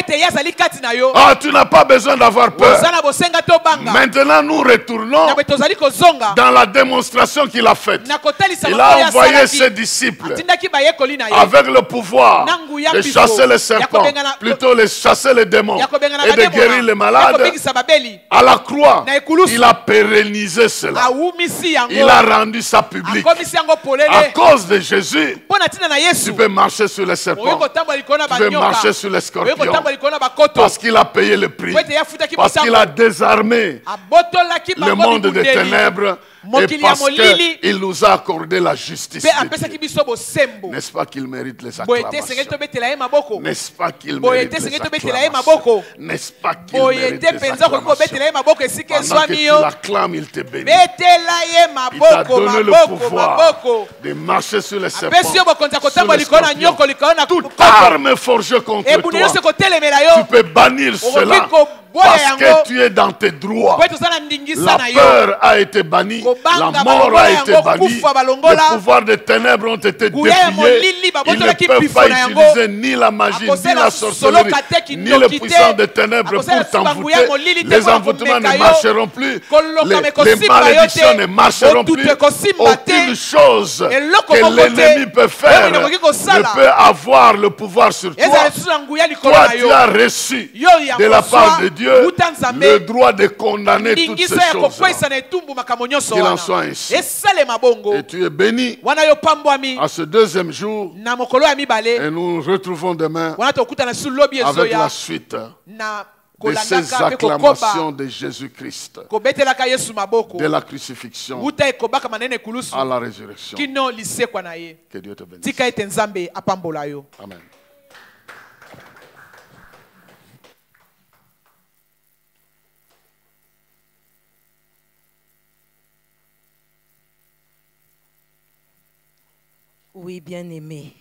Ah, tu n'as pas besoin d'avoir peur. Maintenant nous retournons dans la démonstration qu'il a faite. Il a envoyé ses disciples avec le pouvoir de chasser les serpents, plutôt de chasser les démons et de guérir les malades. À la croix, il a pérennisé cela. Il a rendu ça public. À cause de Jésus, tu peux marcher sur les serpents, tu peux marcher sur les scorpions, parce qu'il a payé le prix, parce qu'il a désarmé le monde des ténèbres, et parce qu'il nous a accordé la justice. N'est-ce pas qu'il mérite les acclamations? N'est-ce pas qu'il mérite les acclamations? N'est-ce pas qu'il mérite les acclamations? Pendant que tu l'acclames, il te bénit. Il t'a donné le pouvoir de marcher sur les serpents, sur les scorpions. Toute arme forgée contre toi, tu peux bannir cela. Parce que tu es dans tes droits. La peur a été bannie, la mort a été bannie, le pouvoir des ténèbres ont été défiés. Ils ne peuvent pas utiliser ni la magie, ni la sorcellerie, ni le puissant des ténèbres pour t'envoûter. Les envoûtements ne marcheront plus, les malédictions ne marcheront plus. Aucune chose que l'ennemi peut faire ne peut avoir le pouvoir sur toi. Toi, tu as reçu de la part de Dieu Dieu le droit de condamner toutes ces choses. Qu'il en soit ainsi. Et tu es béni à ce deuxième jour. Et nous nous retrouvons demain avec la suite de ces acclamations de Jésus-Christ, de la crucifixion à la résurrection. Que Dieu te bénisse. Amen. Oui, bien-aimé.